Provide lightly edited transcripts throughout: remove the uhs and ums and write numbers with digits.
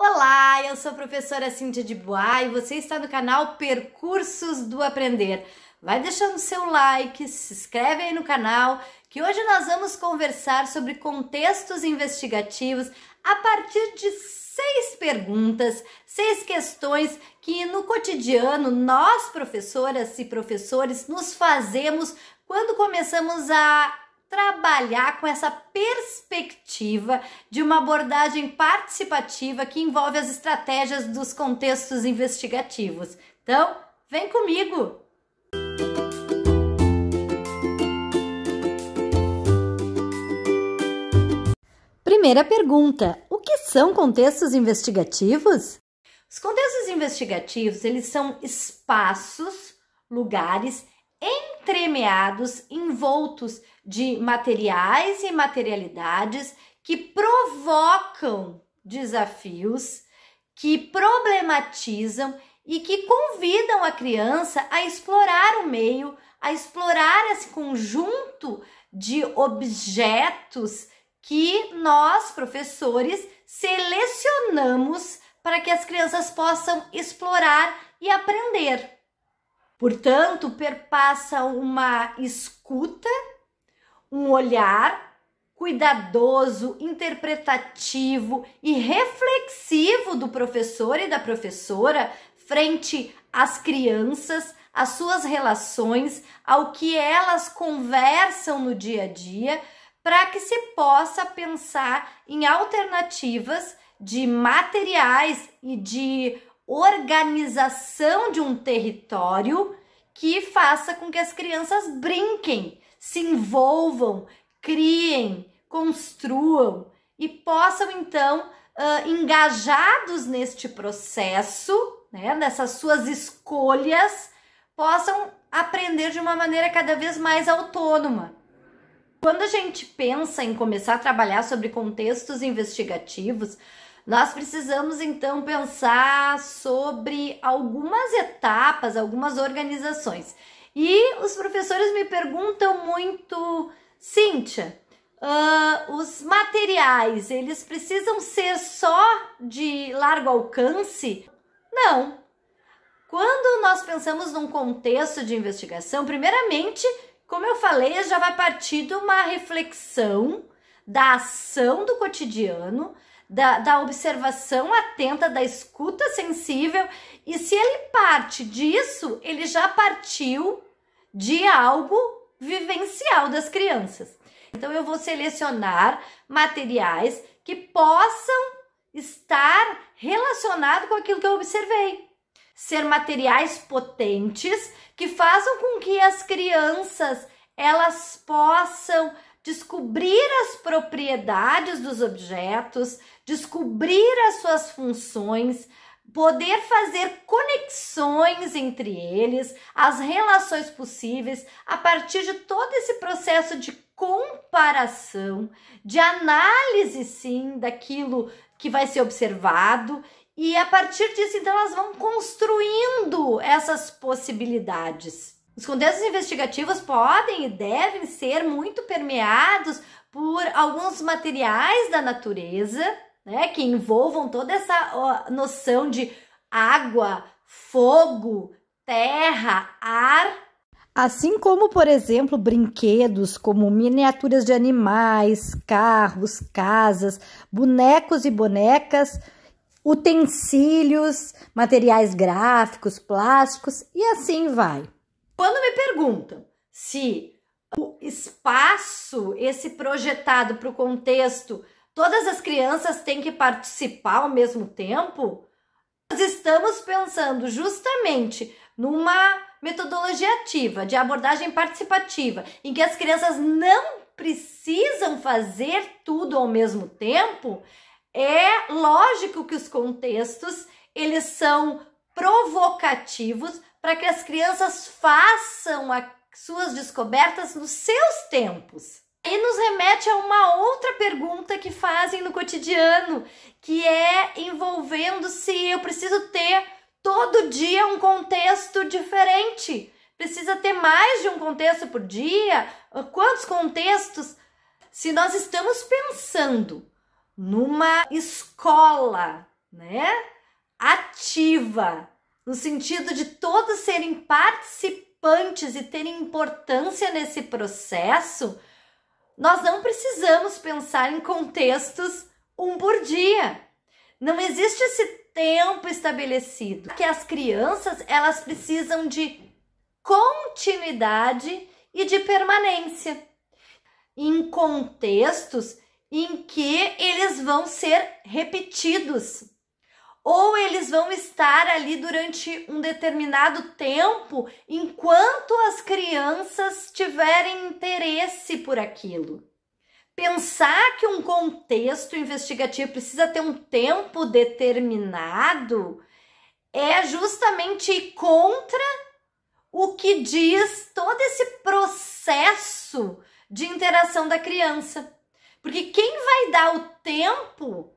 Olá, eu sou a professora Cíntia de Bois e você está no canal Percursos do Aprender. Vai deixando seu like, se inscreve aí no canal, que hoje nós vamos conversar sobre contextos investigativos a partir de 6 perguntas, 6 questões que no cotidiano nós, professoras e professores, nos fazemos quando começamos a trabalhar com essa perspectiva de uma abordagem participativa que envolve as estratégias dos contextos investigativos. Então, vem comigo! Primeira pergunta: o que são contextos investigativos? Os contextos investigativos, eles são espaços, lugares entremeados, envoltos de materiais e materialidades que provocam desafios, que problematizam e que convidam a criança a explorar o meio, a explorar esse conjunto de objetos que nós, professores, selecionamos para que as crianças possam explorar e aprender. Portanto, perpassa uma escuta, um olhar cuidadoso, interpretativo e reflexivo do professor e da professora frente às crianças, às suas relações, ao que elas conversam no dia a dia, para que se possa pensar em alternativas de materiais e de organização de um território que faça com que as crianças brinquem, se envolvam, criem, construam e possam então, engajados neste processo, nessas suas escolhas, possam aprender de uma maneira cada vez mais autônoma. Quando a gente pensa em começar a trabalhar sobre contextos investigativos, nós precisamos então pensar sobre algumas etapas, algumas organizações. E os professores me perguntam muito: Cíntia, os materiais, eles precisam ser só de largo alcance? Não. Quando nós pensamos num contexto de investigação, primeiramente, como eu falei, já vai partir de uma reflexão da ação do cotidiano, da observação atenta, da escuta sensível, e se ele parte disso, ele já partiu de algo vivencial das crianças. Então, eu vou selecionar materiais que possam estar relacionados com aquilo que eu observei. Ser materiais potentes que façam com que as crianças elas possam descobrir as propriedades dos objetos, descobrir as suas funções, poder fazer conexões entre eles, as relações possíveis, a partir de todo esse processo de comparação, de análise, sim, daquilo que vai ser observado, e a partir disso, então, elas vão construindo essas possibilidades. Os contextos investigativos podem e devem ser muito permeados por alguns materiais da natureza, que envolvam toda essa noção de água, fogo, terra, ar. Assim como, por exemplo, brinquedos como miniaturas de animais, carros, casas, bonecos e bonecas, utensílios, materiais gráficos, plásticos e assim vai. Quando me perguntam se o espaço, esse projetado para o contexto, todas as crianças têm que participar ao mesmo tempo, nós estamos pensando justamente numa metodologia ativa, de abordagem participativa, em que as crianças não precisam fazer tudo ao mesmo tempo. É lógico que os contextos, eles são provocativos para que as crianças façam as suas descobertas nos seus tempos. E nos remete a uma outra pergunta que fazem no cotidiano, que é envolvendo se eu preciso ter todo dia um contexto diferente. Precisa ter mais de um contexto por dia? Quantos contextos? Se nós estamos pensando numa escola né, ativa, no sentido de todos serem participantes e terem importância nesse processo, nós não precisamos pensar em contextos um por dia. Não existe esse tempo estabelecido. Que as crianças, elas precisam de continuidade e de permanência em contextos em que eles vão ser repetidos ou eles vão estar ali durante um determinado tempo enquanto as crianças tiverem interesse por aquilo. Pensar que um contexto investigativo precisa ter um tempo determinado é justamente ir contra o que diz todo esse processo de interação da criança. Porque quem vai dar o tempo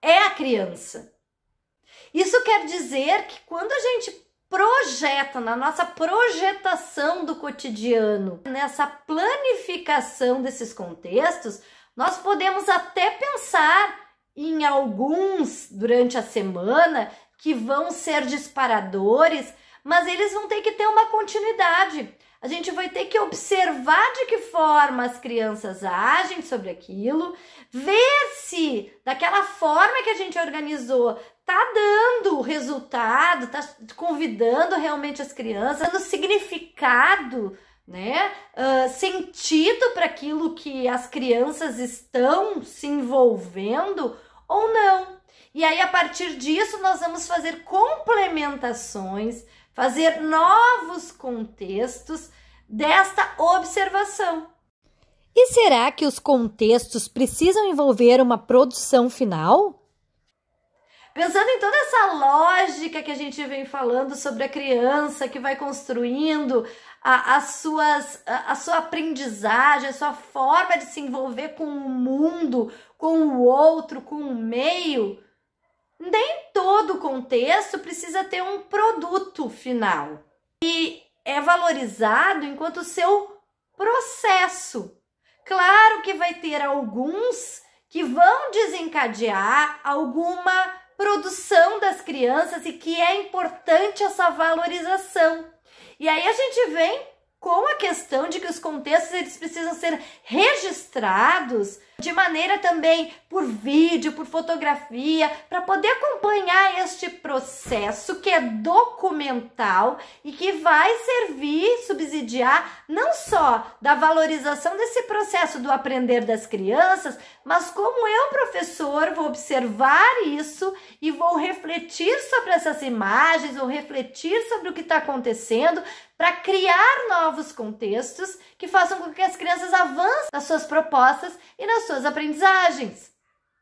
é a criança. Isso quer dizer que quando a gente projeta na nossa projetação do cotidiano, nessa planificação desses contextos, nós podemos até pensar em alguns durante a semana que vão ser disparadores, mas eles vão ter que ter uma continuidade. A gente vai ter que observar de que forma as crianças agem sobre aquilo, ver se daquela forma que a gente organizou tá dando resultado, tá convidando realmente as crianças, dando significado, né? Sentido para aquilo que as crianças estão se envolvendo ou não. E aí, a partir disso, nós vamos fazer complementações, fazer novos contextos desta observação. E será que os contextos precisam envolver uma produção final? Pensando em toda essa lógica que a gente vem falando sobre a criança que vai construindo a sua aprendizagem, a sua forma de se envolver com o mundo, com o outro, com o meio, nem todo contexto precisa ter um produto final. E é valorizado enquanto seu processo. Claro que vai ter alguns que vão desencadear alguma produção das crianças e que é importante essa valorização. E aí a gente vem com a questão de que os contextos eles precisam ser registrados de maneira também por vídeo, por fotografia, para poder acompanhar este processo que é documental e que vai servir, subsidiar não só da valorização desse processo do aprender das crianças, mas como eu, professor, vou observar isso e vou refletir sobre essas imagens, vou refletir sobre o que está acontecendo para criar novos contextos que façam com que as crianças avancem nas suas propostas e nas suas aprendizagens.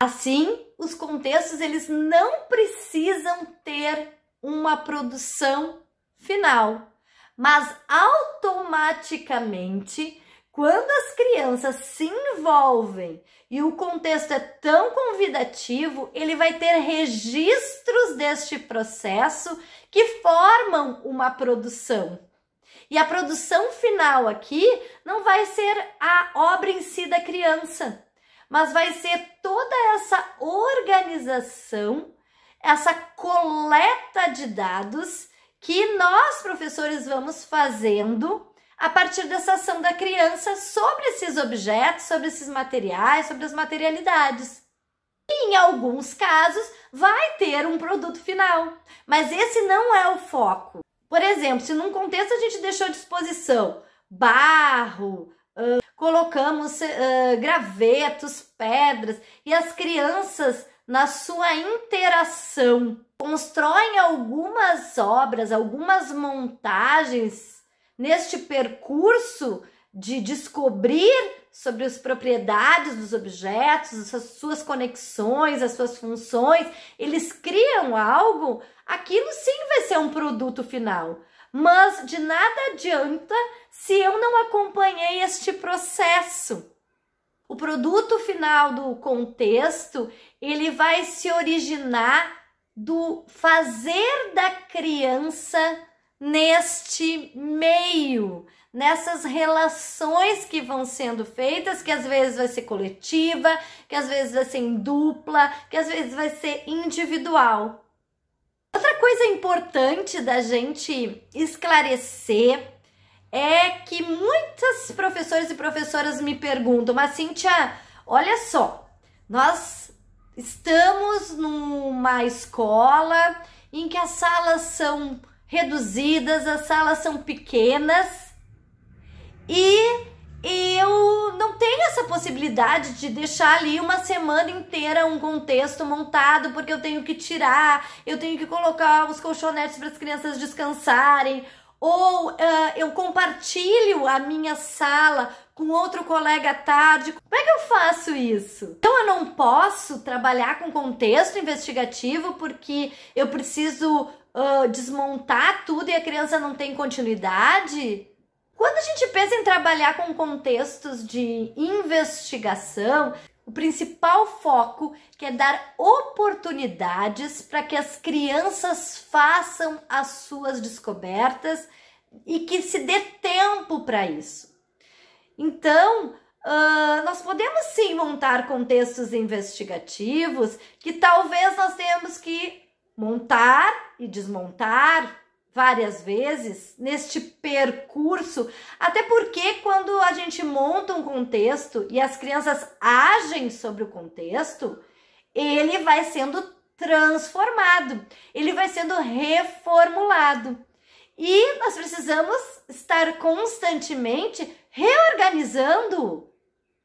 Assim, os contextos eles não precisam ter uma produção final, mas automaticamente, quando as crianças se envolvem e o contexto é tão convidativo, ele vai ter registros deste processo que formam uma produção. E a produção final aqui não vai ser a obra em si da criança, mas vai ser toda essa organização, essa coleta de dados que nós, professores, vamos fazendo a partir dessa ação da criança sobre esses objetos, sobre esses materiais, sobre as materialidades. E em alguns casos vai ter um produto final, mas esse não é o foco. Por exemplo, se num contexto a gente deixou à disposição barro, colocamos gravetos, pedras, e as crianças, na sua interação, constroem algumas obras, algumas montagens neste percurso de descobrir sobre as propriedades dos objetos, as suas conexões, as suas funções, eles criam algo, aquilo sim vai ser um produto final. Mas de nada adianta se eu não acompanhei este processo. O produto final do contexto, ele vai se originar do fazer da criança neste meio, nessas relações que vão sendo feitas, que às vezes vai ser coletiva, que às vezes vai ser em dupla, que às vezes vai ser individual. Outra coisa importante da gente esclarecer é que muitos professores e professoras me perguntam, mas Cíntia, olha só, nós estamos numa escola em que as salas são reduzidas, as salas são pequenas e eu não tenho essa possibilidade de deixar ali uma semana inteira um contexto montado, porque eu tenho que tirar, eu tenho que colocar os colchonetes para as crianças descansarem, ou eu compartilho a minha sala com outro colega à tarde. Como é que eu faço isso? Então eu não posso trabalhar com contexto investigativo porque eu preciso desmontar tudo e a criança não tem continuidade? Quando a gente pensa em trabalhar com contextos de investigação, o principal foco é dar oportunidades para que as crianças façam as suas descobertas e que se dê tempo para isso. Então, nós podemos sim montar contextos investigativos que talvez nós tenhamos que montar e desmontar várias vezes neste percurso, até porque quando a gente monta um contexto e as crianças agem sobre o contexto, ele vai sendo transformado, ele vai sendo reformulado. E nós precisamos estar constantemente reorganizando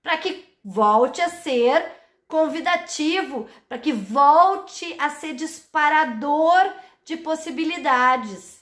para que volte a ser convidativo, para que volte a ser disparador de possibilidades.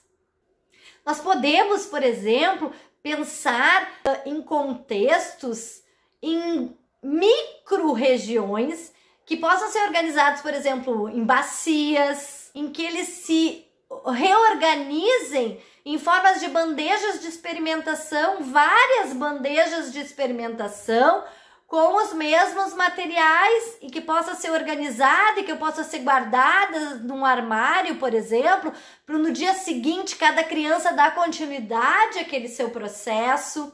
Nós podemos, por exemplo, pensar em contextos, em micro-regiões que possam ser organizados, por exemplo, em bacias, em que eles se reorganizem em formas de bandejas de experimentação, várias bandejas de experimentação, com os mesmos materiais e que possa ser organizada e que possa ser guardada num armário, por exemplo, para no dia seguinte cada criança dar continuidade àquele seu processo.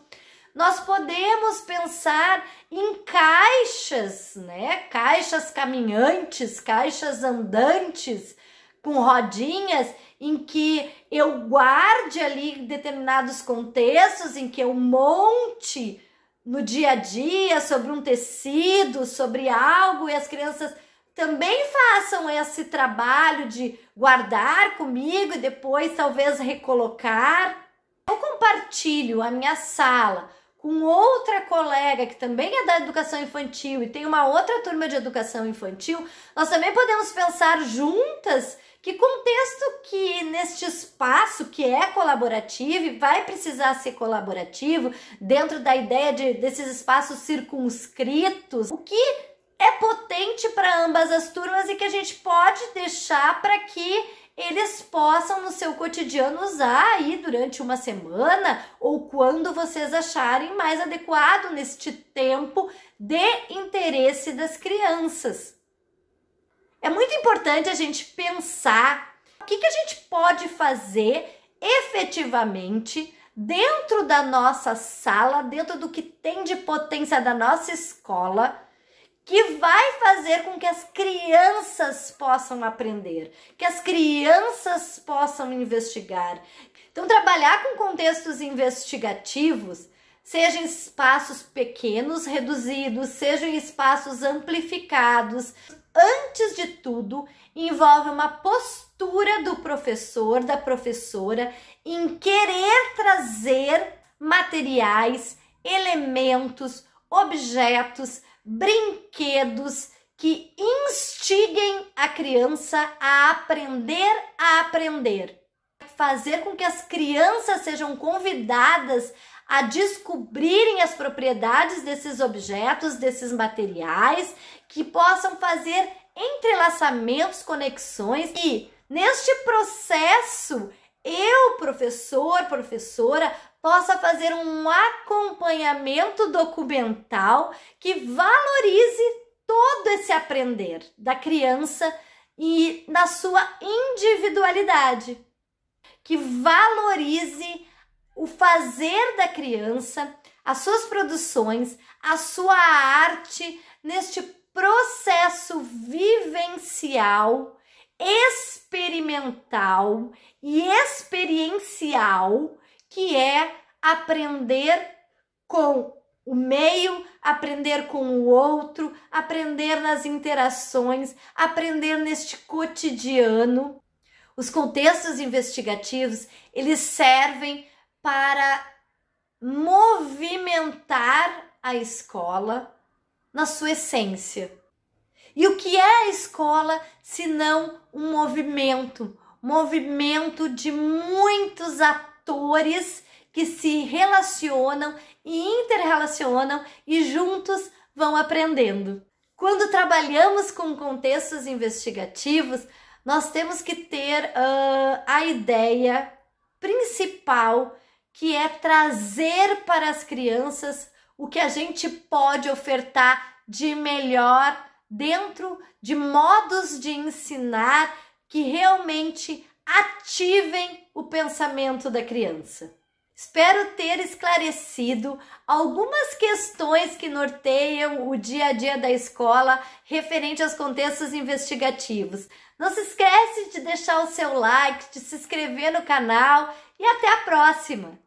Nós podemos pensar em caixas, né? Caixas caminhantes, caixas andantes, com rodinhas, em que eu guarde ali determinados contextos, em que eu monte no dia a dia, sobre um tecido, sobre algo, e as crianças também façam esse trabalho de guardar comigo e depois talvez recolocar. Eu compartilho a minha sala com outra colega que também é da educação infantil e tem uma outra turma de educação infantil, nós também podemos pensar juntas que contexto que neste espaço que é colaborativo e vai precisar ser colaborativo dentro da ideia desses espaços circunscritos, o que é potente para ambas as turmas e que a gente pode deixar para que eles possam no seu cotidiano usar aí durante uma semana ou quando vocês acharem mais adequado neste tempo de interesse das crianças. É muito importante a gente pensar o que a gente pode fazer efetivamente dentro da nossa sala, dentro do que tem de potência da nossa escola, que vai fazer com que as crianças possam aprender, que as crianças possam investigar. Então, trabalhar com contextos investigativos, seja em espaços pequenos, reduzidos, seja em espaços amplificados, antes de tudo, envolve uma postura do professor, da professora, em querer trazer materiais, elementos, objetos, brinquedos que instiguem a criança a aprender. Fazer com que as crianças sejam convidadas a descobrirem as propriedades desses objetos, desses materiais, que possam fazer entrelaçamentos, conexões e neste processo eu, professor, professora, possa fazer um acompanhamento documental que valorize todo esse aprender da criança e na sua individualidade, que valorize o fazer da criança, as suas produções, a sua arte neste processo vivencial, experimental e experiencial, que é aprender com o meio, aprender com o outro, aprender nas interações, aprender neste cotidiano. Os contextos investigativos, eles servem para movimentar a escola na sua essência. E o que é a escola se não um movimento? Movimento de muitos atores que se relacionam e interrelacionam e juntos vão aprendendo. Quando trabalhamos com contextos investigativos, nós temos que ter a ideia principal, que é trazer para as crianças o que a gente pode ofertar de melhor dentro de modos de ensinar que realmente ativem o pensamento da criança. Espero ter esclarecido algumas questões que norteiam o dia a dia da escola referente aos contextos investigativos. Não se esquece de deixar o seu like, de se inscrever no canal e até a próxima!